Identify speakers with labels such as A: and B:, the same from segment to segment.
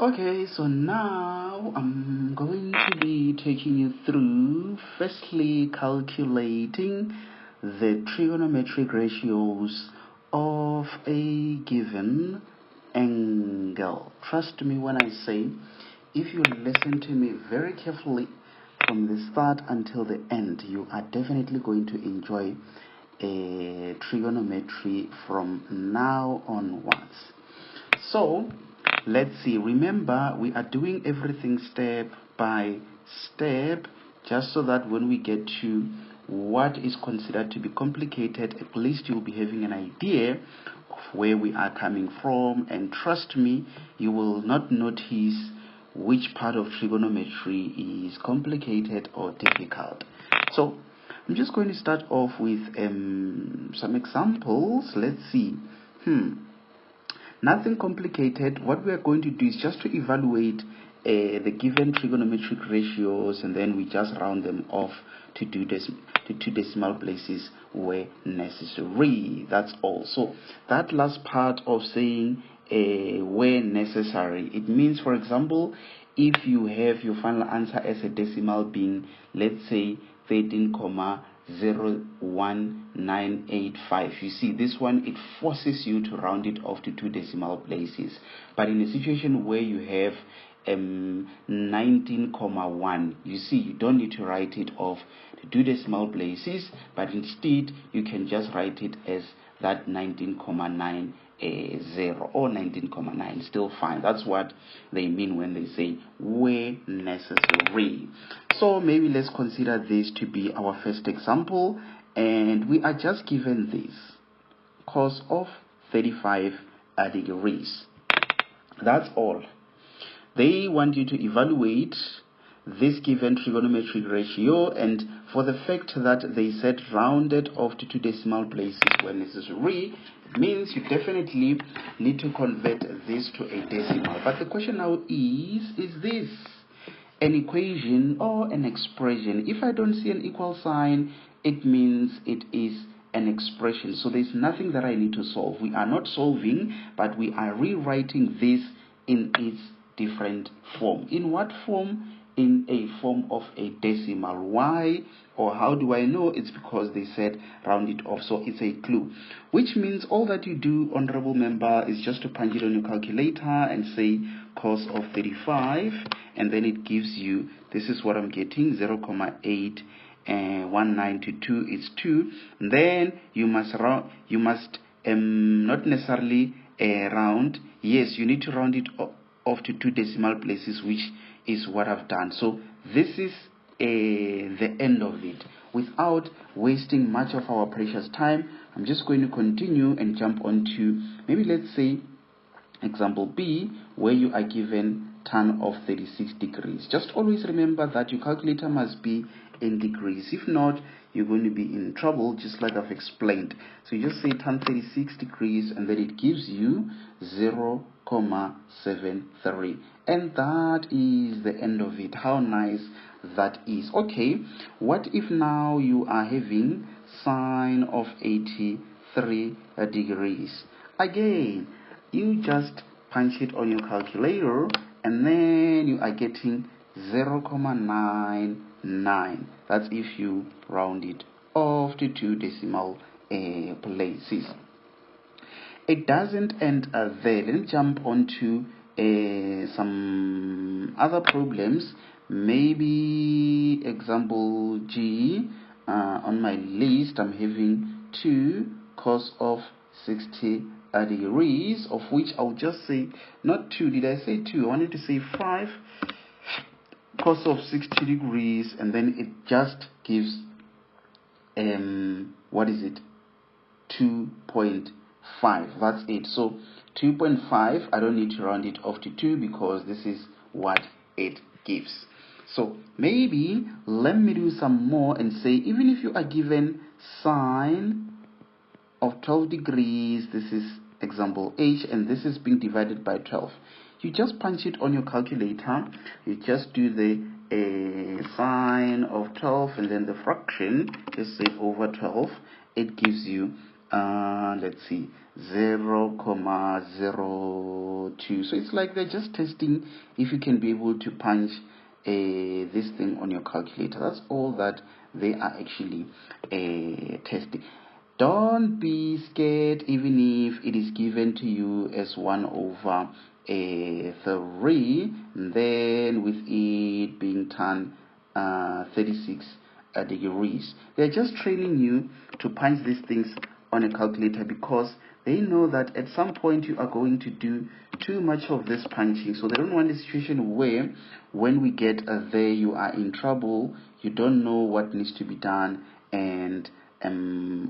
A: Okay, so now I'm going to be taking you through firstly calculating the trigonometric ratios of a given angle. Trust me when I say, if you listen to me very carefully from the start until the end, you are definitely going to enjoy trigonometry from now onwards. So let's see. Remember, we are doing everything step by step, just so that when we get to what is considered to be complicated, at least you'll be having an idea of where we are coming from. And trust me, you will not notice which part of trigonometry is complicated or difficult. So I'm just going to start off with some examples. Let's see. Nothing complicated. What we are going to do is just to evaluate the given trigonometric ratios, and then we just round them off to two decimal places where necessary. That's all. So that last part of saying where necessary, it means, for example, if you have your final answer as a decimal being, let's say 13,01985. You see, this one, it forces you to round it off to two decimal places. But in a situation where you have 19,1, you see, you don't need to write it off to two decimal places, but instead you can just write it as that 19,90 or 19,9, still fine. That's what they mean when they say where necessary. So maybe let's consider this to be our first example, and we are just given this cos of 35 degrees. That's all. They want you to evaluate this given trigonometric ratio, and for the fact that they said rounded off to two decimal places when necessary, it means you definitely need to convert this to a decimal. But the question now is this an equation or an expression? If I don't see an equal sign, it means it is an expression. So there's nothing that I need to solve. We are not solving, but we are rewriting this in its different form. In what form? In a form of a decimal. Why or how do I know? It's because they said round it off, so it's a clue, which means all that you do, honorable member, is just to punch it on your calculator and say cos of 35, and then it gives you, this is what I'm getting, 0.8 and 1922 is 2. And then you must not necessarily round. Yes, you need to round it off to two decimal places, which is what I've done. So this is the end of it. Without wasting much of our precious time, I'm just going to continue and jump on to maybe, let's say, example B, where you are given tan of 36 degrees. Just always remember that your calculator must be in degrees. If not, you're going to be in trouble, just like I've explained. So you just say tan 36 degrees, and then it gives you 0.73. And that is the end of it. How nice that is. Okay, what if now you are having sine of 83 degrees? Again, you just punch it on your calculator, and then you are getting 0.99. That's if you round it off to two decimal places. It doesn't end there. Let me jump onto some other problems. Maybe example G. On my list, I'm having 2 cos of 60 degrees, of which I'll just say, not 2, did I say 2? I wanted to say 5 cos of 60 degrees, and then it just gives what is it, 2.5. That's it. So 2.5, I don't need to round it off to 2 because this is what it gives. So maybe let me do some more and say, even if you are given sine of 12 degrees, this is example H, and this is being divided by 12. You just punch it on your calculator. You just do the sine of 12 and then the fraction, just say over 12. It gives you let's see, 0,02. So it's like they're just testing if you can be able to punch this thing on your calculator. That's all that they are actually testing. Don't be scared even if it is given to you as 1/3, and then with it being turned 36 degrees. They're just training you to punch these things on a calculator because they know that at some point you are going to do too much of this punching. So they don't want a situation where when we get there you are in trouble, you don't know what needs to be done, and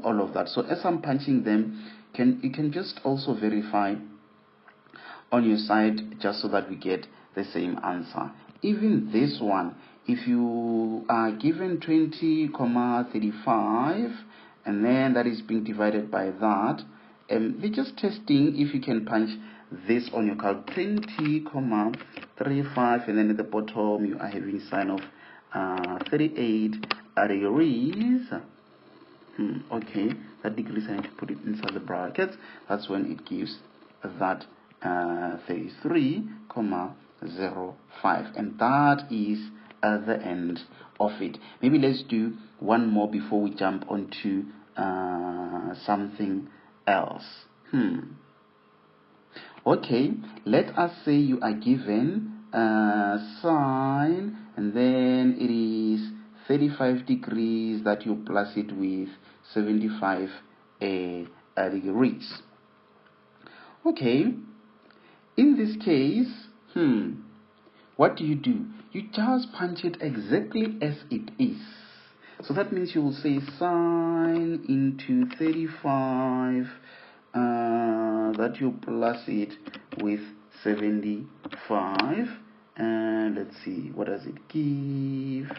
A: all of that. So as I'm punching them, you can just also verify on your side just so that we get the same answer. Even this one, if you are given 20,35 and then that is being divided by that, they're just testing if you can punch this on your calculator. 20,35, and then at the bottom you are having sign of 38 degrees. Okay, that degrees I need to put it inside the brackets. That's when it gives that 33,05, and that is the end of it. Maybe let's do one more before we jump onto something else. Okay, let us say you are given sine, and then it is 35 degrees that you plus it with 75 degrees. Okay, in this case, what do? You just punch it exactly as it is. So that means you will say sine into 35, that you plus it with 75, and let's see, what does it give?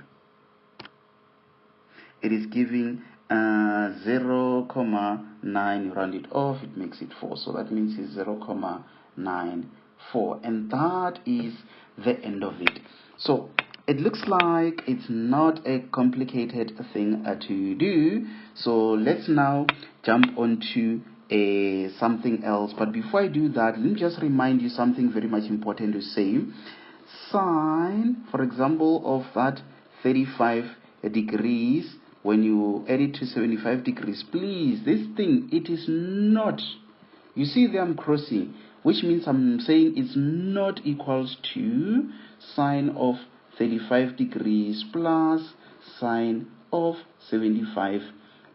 A: It is giving 0,9. You round it off, it makes it 4. So that means it's 0,94, and that is the end of it. So it looks like it's not a complicated thing to do. So let's now jump onto something else. But before I do that, let me just remind you something very much important to say. Sine, for example, of that 35 degrees, when you add it to 75 degrees, please, this thing, it is not, you see there I'm crossing, which means I'm saying it's not equals to sine of 35 degrees plus sine of 75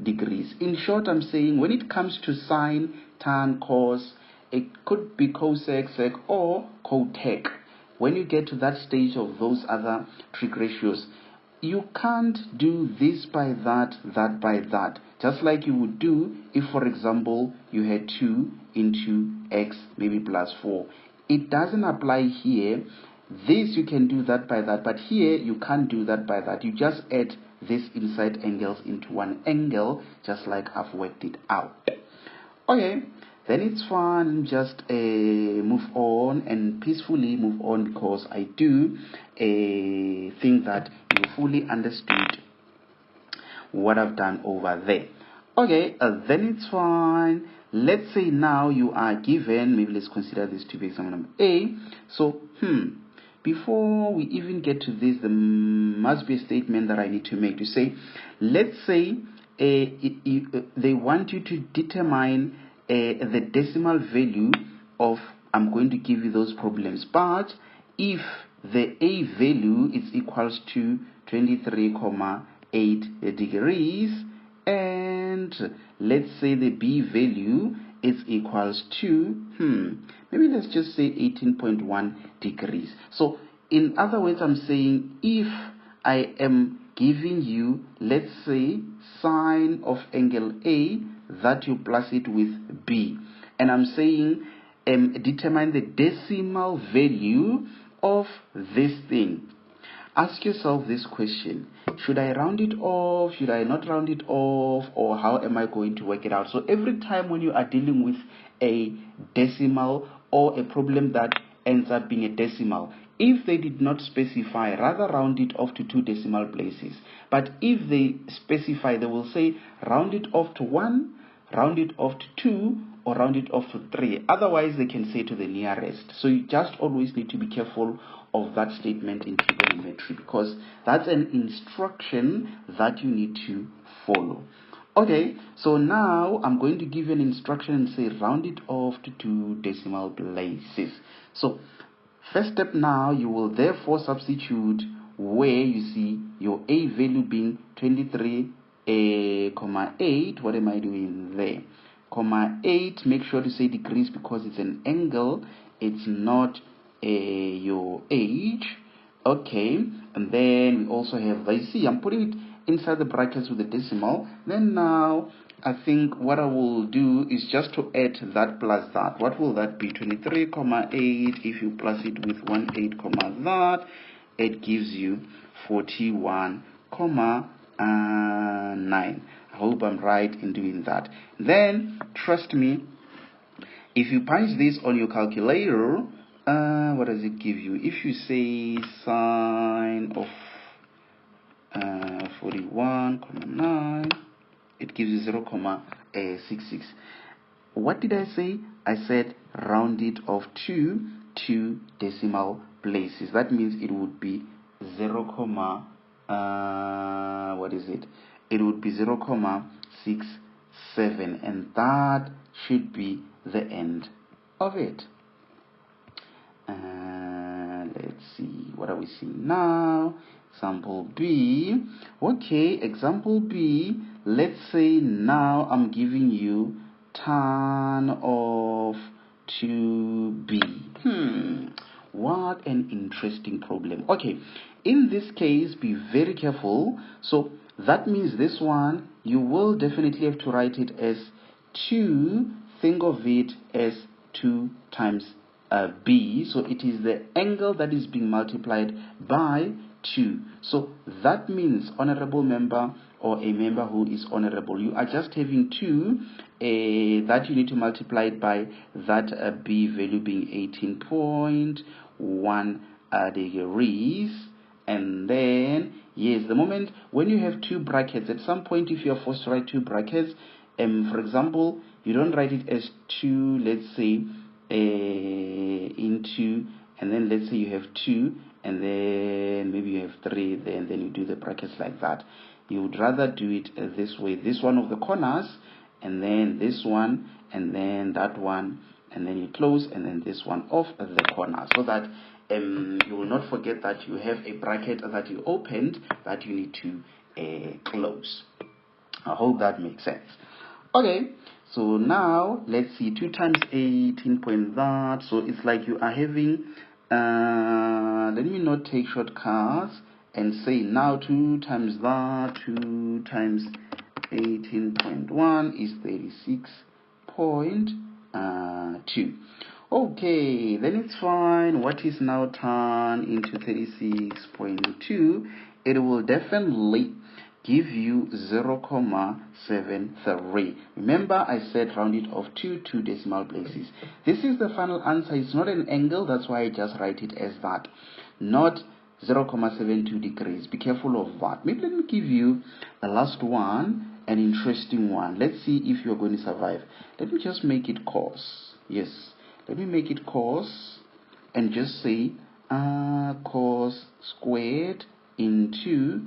A: degrees. In short, I'm saying when it comes to sine, tan, cos, it could be cosec, sec, or cotec. When you get to that stage of those other trig ratios, you can't do this by that, that by that. Just like you would do if, for example, you had 2 into x, maybe plus 4. It doesn't apply here. This you can do that by that, but here you can't do that by that. You just add these inside angles into one angle, just like I've worked it out. Okay, then it's fine. Just move on and peacefully move on, because I do think that you fully understood what I've done over there. Okay, then it's fine. Let's say now you are given, maybe let's consider this to be example number A. So, before we even get to this, there must be a statement that I need to make to say, let's say they want you to determine the decimal value of, I'm going to give you those problems, but if the A value is equals to 23,8 degrees, and let's say the B value is equals to, maybe let's just say 18.1 degrees. So in other words, I'm saying if I am giving you, let's say, sine of angle A, that you plus it with B, and I'm saying determine the decimal value of this thing. Ask yourself this question: should I round it off? Should I not round it off? Or how am I going to work it out? So every time when you are dealing with a decimal or a problem that ends up being a decimal, if they did not specify, rather round it off to 2 decimal places. But if they specify, they will say round it off to 1, round it off to 2 or round it off to 3. Otherwise, they can say to the nearest. So you just always need to be careful of that statement in trigonometry, because that's an instruction that you need to follow. Okay, so now I'm going to give you an instruction and say round it off to 2 decimal places. So first step now, you will therefore substitute where you see your A value being 23,8. What am I doing there? 8, make sure to say degrees because it's an angle, it's not your age. Okay, and then we also have, I see, I'm putting it inside the brackets with the decimal. Then now, I think what I will do is just to add that plus that. What will that be? 23,8. If you plus it with 18, that, it gives you 41,9. I hope I'm right in doing that. Then, trust me, if you punch this on your calculator, what does it give you? If you say sine of 41,9, it gives you 0,66. What did I say? I said round it off to 2 decimal places. That means it would be 0, what is it? It would be 0,67, and that should be the end of it. Let's see, what are we seeing now? Example B. Okay, example B. Let's say now I'm giving you tan of 2b. What an interesting problem. Okay, in this case, be very careful. So that means this one, you will definitely have to write it as 2. Think of it as 2 times b. So it is the angle that is being multiplied by 2. So that means, honorable member or a member who is honorable, you are just having 2 that you need to multiply it by that b value being 18.1 degrees. And then, yes, the moment when you have 2 brackets, at some point if you are forced to write 2 brackets, for example, you don't write it as 2, let's say, into, and then let's say you have 2, and then maybe you have 3, then you do the brackets like that. You would rather do it this way, this one of the corners, and then this one, and then that one, and then you close, and then this one off the corner, so that you will not forget that you have a bracket that you opened that you need to close. I hope that makes sense. Okay, so now let's see, 2 times 18 point that, so it's like you are having, let me not take shortcuts and say now 2 times that, 2 times 18.1 is 36.2. Okay, then it's fine. What is now turned into 36.2? It will definitely give you 0,73. Remember, I said round it off to 2 decimal places. This is the final answer. It's not an angle, that's why I just write it as that, not 0,72 degrees. Be careful of that. Maybe let me give you the last one, an interesting one. Let's see if you're going to survive. Let me just make it cos. Yes, let me make it cos and just say cos squared into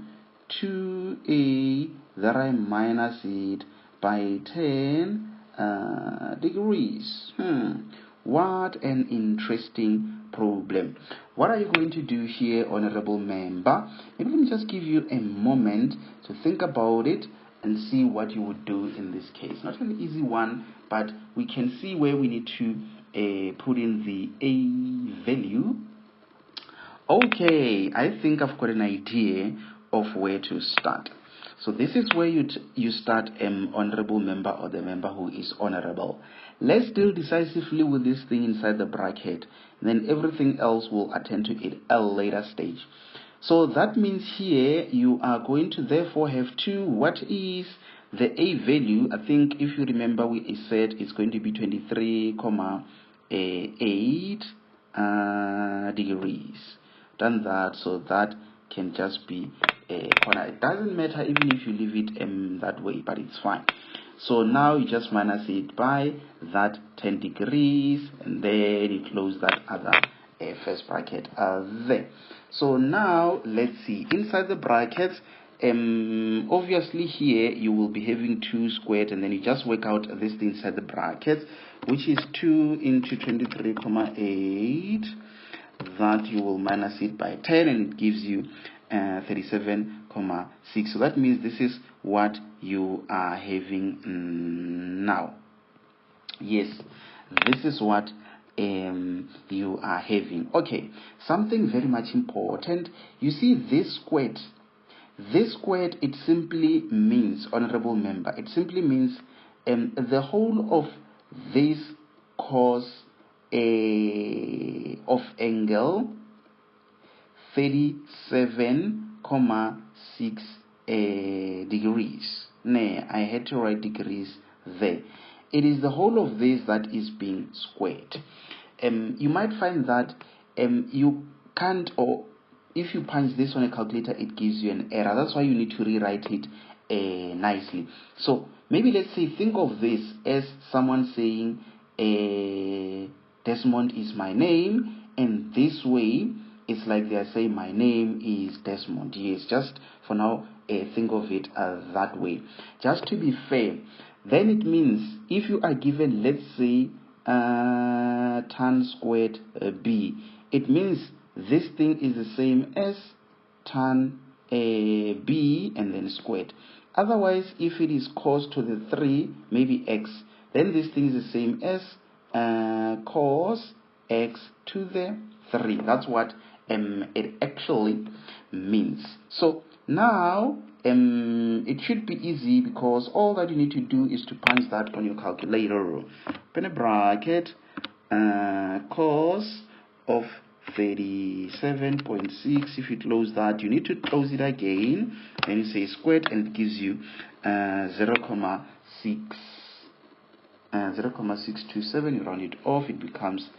A: 2a, that I minus it by 10 degrees. What an interesting problem. What are you going to do here, honorable member? Maybe let me just give you a moment to think about it and see what you would do in this case. Not an easy one, but we can see where we need to put in the a value. Okay, I think I've got an idea of where to start. So this is where you start, honorable member, or the member who is honorable. Let's deal decisively with this thing inside the bracket. Then everything else will attend to it at a later stage. So that means here you are going to therefore have 2. What is the a value? I think if you remember, we said it's going to be 23,8 degrees. Done that, so that can just be a corner. It doesn't matter even if you leave it that way, but it's fine. So now you just minus it by that 10 degrees, and then you close that other first bracket there. So now let's see inside the brackets. Obviously here you will be having 2 squared, and then you just work out this thing inside the brackets, which is 2 into 23,8. that you will minus it by 10, and it gives you 37,6. So that means this is what you are having now. Yes, this is what you are having. Okay, something very much important. You see this squared, it simply means, honorable member, it simply means the whole of this cos of angle 37,6 degrees. Nay, I had to write degrees there. It is the whole of this that is being squared. You might find that you can't, or if you punch this on a calculator, it gives you an error. That's why you need to rewrite it nicely. So maybe let's say, think of this as someone saying Desmond is my name, and this way it's like they are saying my name is Desmond. Yes, just for now think of it that way, just to be fair. Then it means if you are given, let's say, tan squared b, it means this thing is the same as tan b and then squared. Otherwise, if it is cos to the 3, maybe x, then this thing is the same as cos x to the 3. That's what it actually means. So now it should be easy, because all that you need to do is to punch that on your calculator. Open a bracket, cos of 37.6. If you close that, you need to close it again, then you say squared, and it gives you 0.627. You round it off, it becomes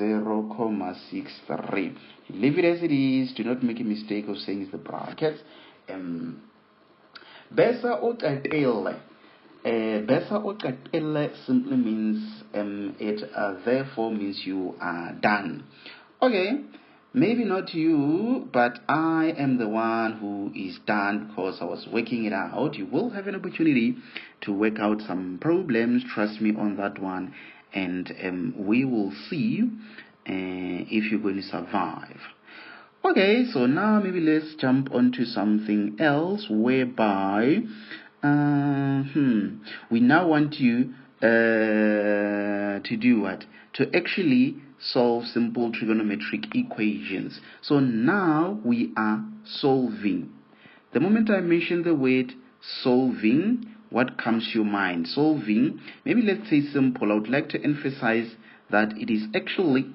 A: 0.63. You leave it as it is. Do not make a mistake of saying it's the brackets. Besa oqaqele. Besa oqaqele simply means it therefore means you are done. Okay, maybe not you, but I am the one who is done, because I was working it out. You will have an opportunity to work out some problems, trust me on that one, and we will see if you're going to survive. Okay, so now maybe let's jump onto something else, whereby we now want you to do what? To actually solve simple trigonometric equations. So now we are solving. The moment I mention the word solving, what comes to your mind? Solving, maybe let's say simple. I would like to emphasize that it is actually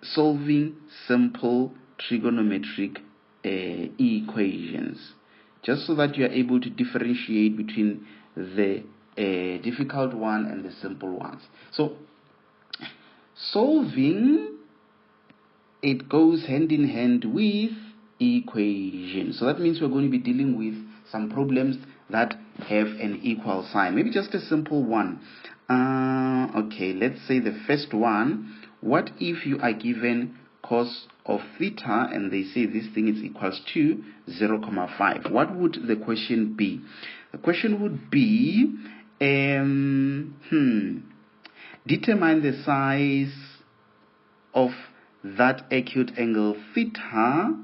A: solving simple trigonometric equations, just so that you are able to differentiate between the difficult one and the simple ones. So solving, it goes hand in hand with equations. So that means we're going to be dealing with some problems that have an equal sign. Maybe just a simple one. Okay, let's say the first one. What if you are given cos of theta, and they say this thing is equals to 0.5? What would the question be? The question would be determine the size of that acute angle theta,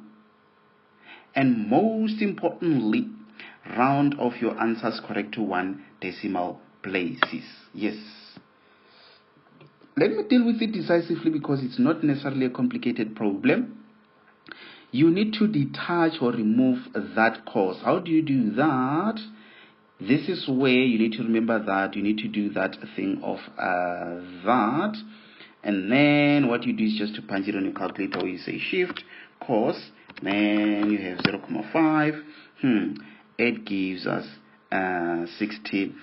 A: and most importantly, round off your answers correct to 1 decimal places. Yes. Let me deal with it decisively, because it's not necessarily a complicated problem. You need to detach or remove that cos. How do you do that? This is where you need to remember that you need to do that thing of that, and then what you do is just to punch it on your calculator, where you say shift cos, then you have 0.5. It gives us 60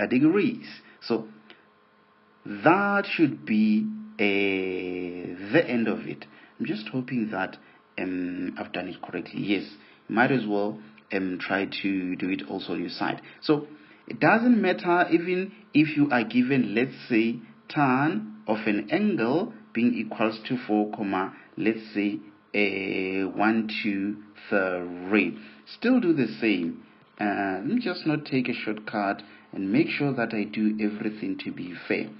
A: degrees. So that should be the end of it. I'm just hoping that I've done it correctly. Yes, might as well try to do it also on your side. So It doesn't matter even if you are given, let's say, tan of an angle being equals to 4, let's say 1, 2, 3. Still do the same. Let me just not take a shortcut and make sure that I do everything to be fair.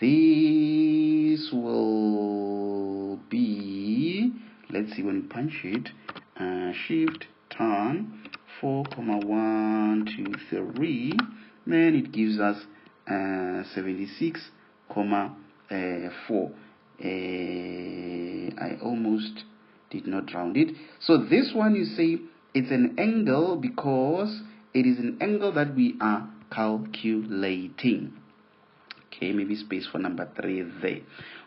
A: This will be, let's see when you punch it, shift tan 4, 1, 2, 3, then it gives us 76, 4. I almost did not round it. So this one, you say it's an angle because it is an angle that we are calculating. Okay, maybe space for number 3 there.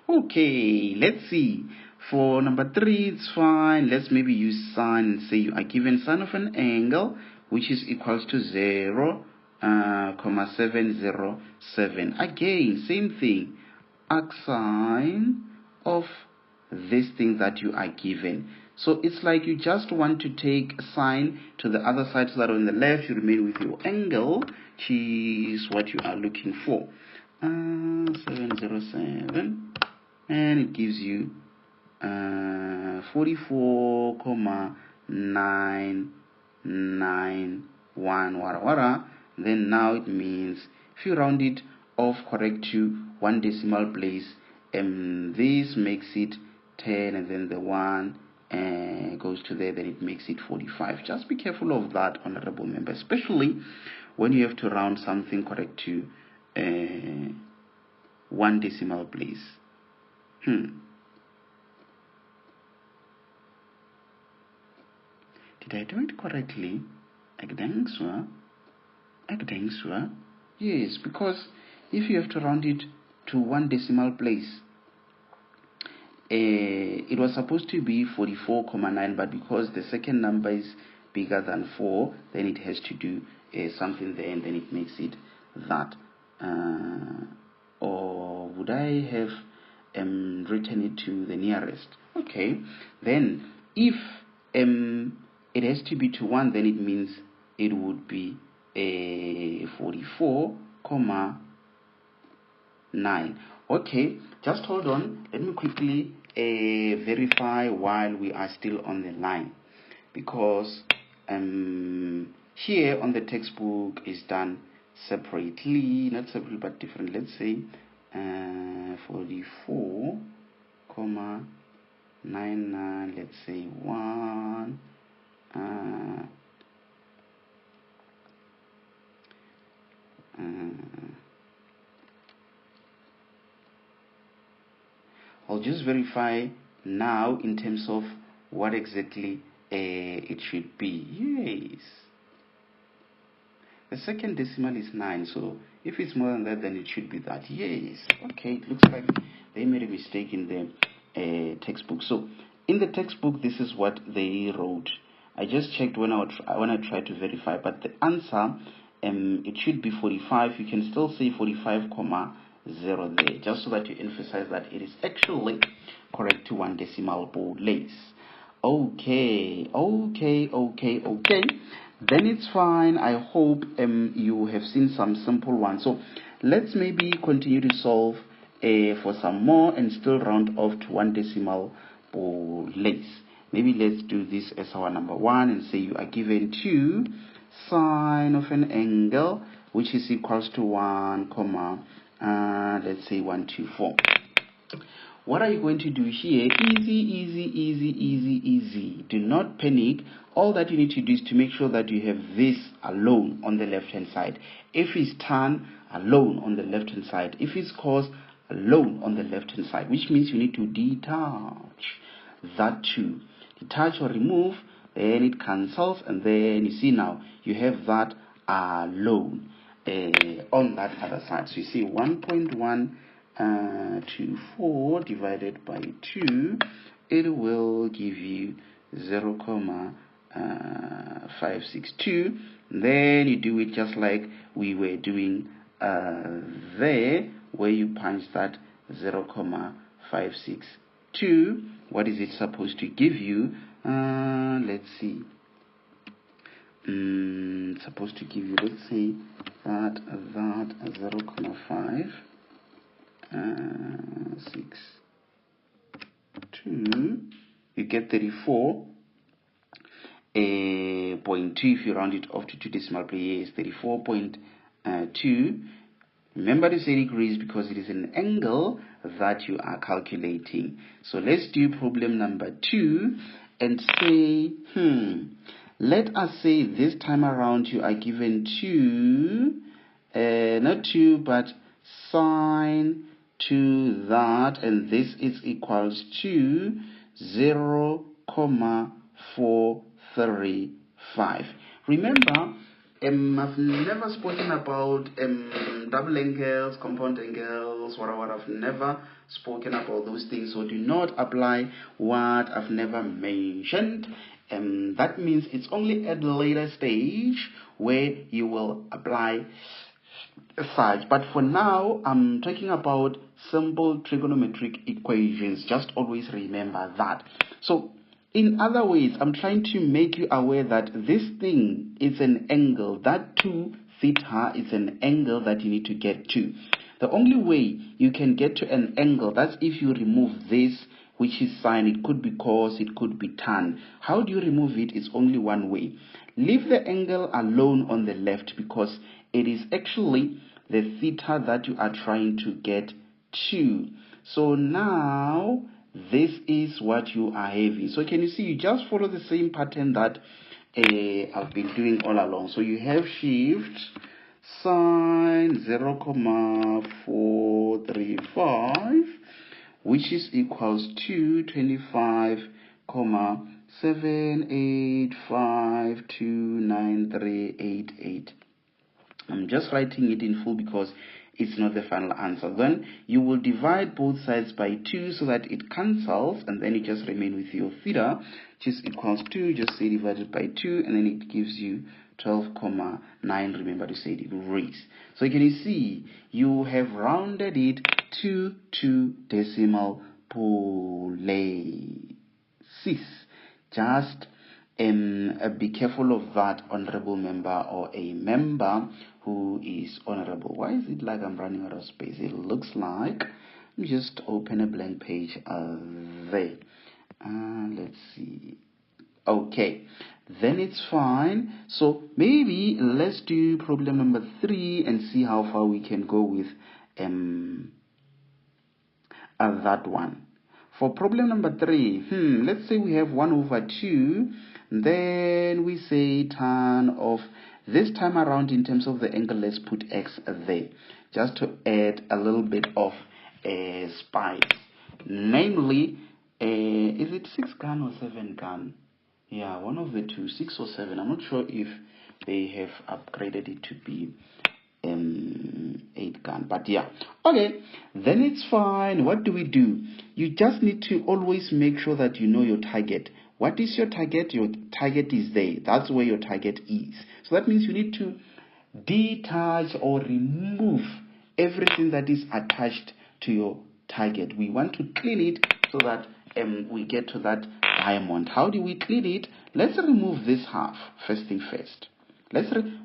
A: Okay, let's see. For number 3, it's fine. Let's maybe use sine and say you are given sine of an angle which is equals to 0, 707. Again, same thing. Arc sine of this thing that you are given. So it's like you just want to take sine to the other side so that on the left you remain with your angle, which is what you are looking for. 707, and it gives you 44,991. Then now it means if you round it off correct to 1 decimal place, this makes it 10, and then the 1 goes to there, then it makes it 45. Just be careful of that, honorable member, especially when you have to round something correct to 1 decimal place. Did I do it correctly? I think so. Yes, because if you have to round it to 1 decimal place, it was supposed to be 44,9, but because the second number is bigger than 4, then it has to do something there, and then it makes it that. Or would I have written it to the nearest? Okay, then if it has to be to 1, then it means it would be 44,9. Okay, just hold on. Let me quickly verify while we are still on the line, because here on the textbook is done separately, not separately but different. Let's say 44,99, let's say 1. I'll just verify now in terms of what exactly it should be. Yes, the second decimal is 9, so if it's more than that, then it should be that. Yes, okay, it looks like they made a mistake in the textbook. So in the textbook, this is what they wrote. I just checked when I tried to verify, but the answer, it should be 45. You can still say 45,0 there, just so that you emphasize that it is actually correct to 1 decimal place. Okay. Then it's fine. I hope you have seen some simple ones. So let's maybe continue to solve for some more and still round off to 1 decimal place. Maybe let's do this as our number 1 and say you are given 2 sine of an angle which is equals to 1, let's say 124. What are you going to do here? Easy. Do not panic. All that you need to do is to make sure that you have this alone on the left hand side. If it's tan, alone on the left hand side. If it's cos, alone on the left hand side, which means you need to detach that too. Detach or remove, then it cancels, and then you see now you have that alone on that other side. So you see 1.124 divided by 2, it will give you 0,562. Then you do it just like we were doing there, where you punch that 0,562. What is it supposed to give you? Let's see. supposed to give you, let's say that 0.5 6 2, you get 34.2. If you round it off to 2 decimal places, 34.2. Remember to say degrees because it is an angle that you are calculating. So let's do problem number 2 and say, let us say this time around you are given 2, not 2, but sine to that, and this is equals to 0.435. Remember, I've never spoken about double angles, compound angles, whatever. I've never spoken about those things, so do not apply what I've never mentioned. That means it's only at a later stage where you will apply such. But for now, I'm talking about simple trigonometric equations. Just always remember that. So in other ways, I'm trying to make you aware that this thing is an angle. That 2 theta is an angle that you need to get to. The only way you can get to an angle, that's if you remove this, which is sine. It could be cos, it could be tan. How do you remove it? It's only one way. Leave the angle alone on the left because it is actually the theta that you are trying to get to. So now this is what you are having. So can you see, you just follow the same pattern that I've been doing all along. So you have shift sine 0.435, which is equals to 25,785,29388. I'm just writing it in full because it's not the final answer. Then you will divide both sides by 2 so that it cancels, and then you just remain with your theta, which is equals to, just say divided by 2, and then it gives you 12.9. Remember to say degrees. So can you see, you have rounded it to 2 decimal places. Just be careful of that, honorable member or a member who is honorable. Why is it like I'm running out of space? It looks like, let me just open a blank page there. Let's see. Okay, then it's fine. So maybe let's do problem number 3 and see how far we can go with that one. For problem number 3, let's say we have 1 over 2, then we say tan of, this time around in terms of the angle, let's put x there, just to add a little bit of spice. Namely, is it 6 gun or 7 gun? Yeah, one of the two, 6 or 7. I'm not sure if they have upgraded it to be 8 gun, but yeah, okay, then it's fine. What do? You just need to always make sure that you know your target. What is your target? Your target is there. That's where your target is. So that means you need to detach or remove everything that is attached to your target. We want to clean it so that we get to that diamond. How do we clean it? Let's remove this half first thing first.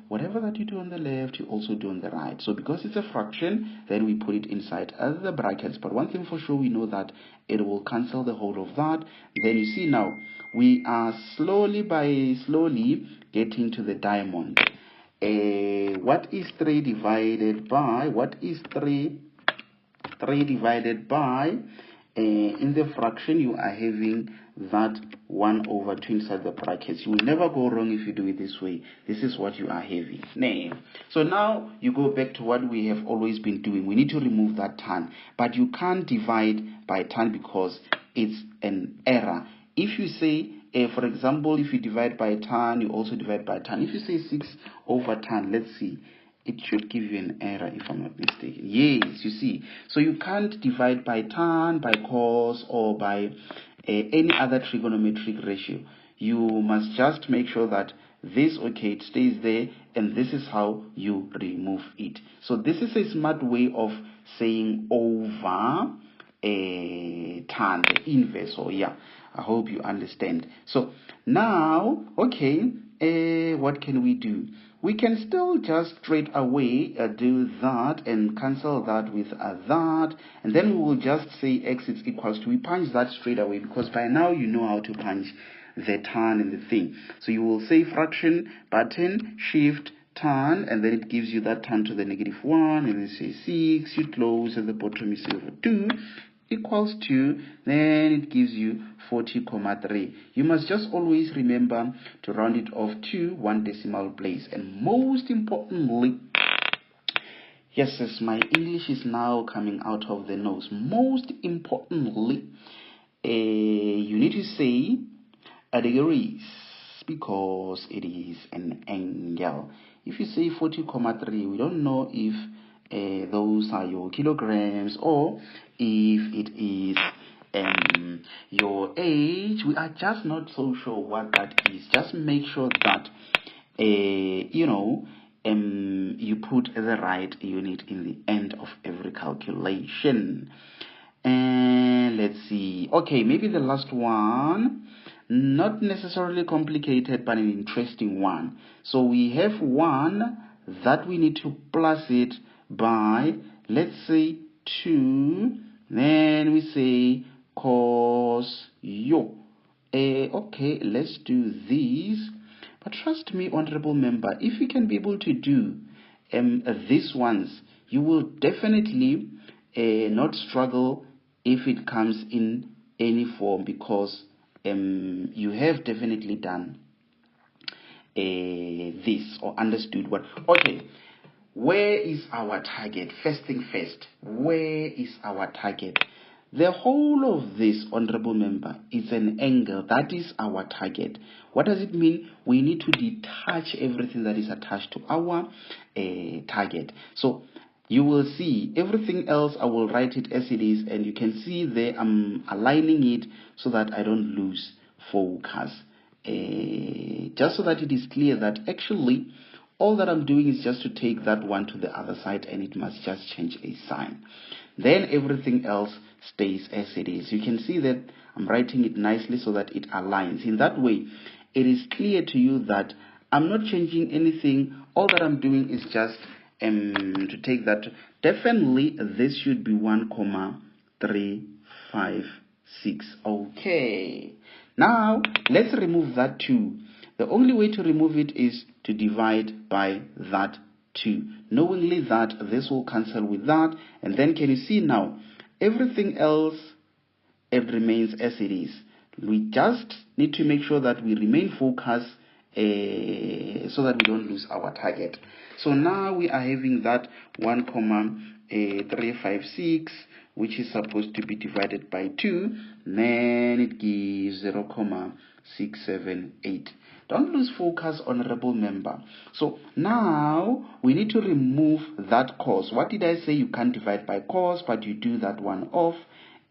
A: Whatever that you do on the left, you also do on the right. So because it's a fraction, then we put it inside the brackets. But one thing for sure, we know that it will cancel the whole of that. Then you see now, we are slowly getting to the diamond. What is 3 divided by? What is 3 divided by? In the fraction, you are having that 1 over 2 inside the brackets. You will never go wrong if you do it this way. This is what you are having. So now you go back to what we have always been doing. We need to remove that tan. But you can't divide by tan because it's an error. If you say, for example, if you divide by tan, you also divide by tan. If you say 6 over tan, let's see. It should give you an error if I'm not mistaken. Yes, you see. So you can't divide by tan, by cos, or by any other trigonometric ratio. You must just make sure that this, okay, it stays there, and this is how you remove it. So this is a smart way of saying over tan, the inverse. So yeah, I hope you understand. So now, okay, what can we do? We can still just straight away do that and cancel that with that, and then we will just say x is equals to, we punch that straight away because by now you know how to punch the turn and the thing. So you will say fraction button shift turn, and then it gives you that turn to the -1, and then say 6, you close at the bottom, you say over 2 equals to, then it gives you 40,3. You must just always remember to round it off to 1 decimal place. And most importantly, yes, my English is now coming out of the nose. Most importantly, you need to say degrees because it is an angle. If you say 40,3, we don't know if those are your kilograms or if it is your age. We are just not so sure what that is. Just make sure that you put the right unit in the end of every calculation. And let's see, okay, maybe the last one, not necessarily complicated but an interesting one. So we have one that we need to plus it by, let's say 2, then we say cos yo. Okay, let's do this. But trust me, honorable member, if you can be able to do these ones, you will definitely not struggle if it comes in any form, because you have definitely done this or understood what. Okay, where is our target? First thing first, where is our target? The whole of this, honorable member, is an angle. That is our target. What does it mean? We need to detach everything that is attached to our target. So you will see everything else, I will write it as it is, and you can see there I'm aligning it so that I don't lose focus. Just so that it is clear that actually all that I'm doing is just to take that one to the other side, and it must just change a sign. Then everything else stays as it is. You can see that I'm writing it nicely so that it aligns. In that way, it is clear to you that I'm not changing anything. All that I'm doing is just to take that. Definitely this should be 1,356. Okay, now let's remove that 2. The only way to remove it is to divide by that 2, knowingly that this will cancel with that. And then can you see now everything else, it remains as it is. We just need to make sure that we remain focused so that we don't lose our target. So now we are having that 1,356, which is supposed to be divided by 2, then it gives 0,678. Don't lose focus, honorable member. So now we need to remove that cos. What did I say? You can't divide by cos, but you do that one off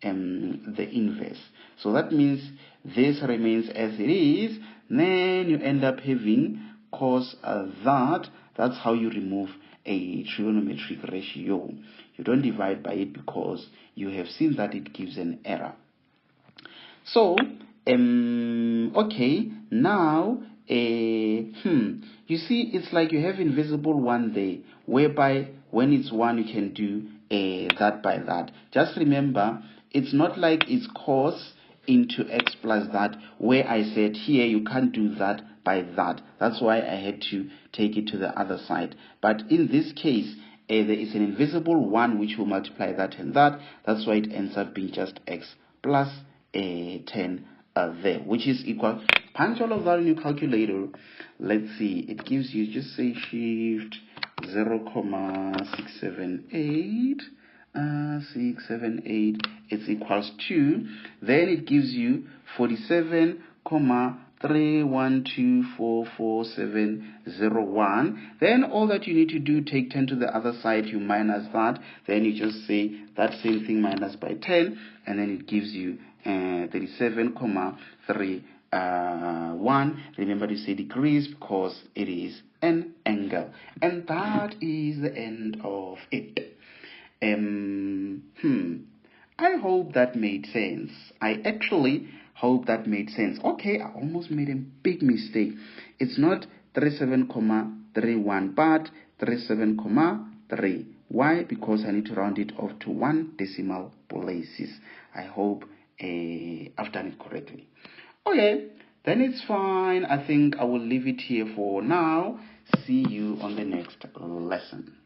A: the inverse. So that means this remains as it is. Then you end up having cos that. That's how you remove a trigonometric ratio. You don't divide by it because you have seen that it gives an error. So okay, now you see it's like you have invisible one there, whereby when it's 1 you can do that by that. Just remember, it's not like it's cos into x plus that, where I said here you can't do that by that. That's why I had to take it to the other side. But in this case, there is an invisible 1 which will multiply that and that. That's why it ends up being just x plus 10 there, which is equal. Punch all of that in your calculator. Let's see, it gives you, just say shift 0,678. 678, it's equals to, then it gives you 47,312,44701. Then all that you need to do, take 10 to the other side, you minus that, then you just say that same thing minus by 10, and then it gives you 37,331. Remember to say degrees because it is an angle. And that is the end of it. I hope that made sense. I actually Hope that made sense. Okay, I almost made a big mistake. It's not 37,31 but 37,3. Why? Because I need to round it off to 1 decimal places. I hope I've done it correctly. Okay, then it's fine. I think I will leave it here for now. See you on the next lesson.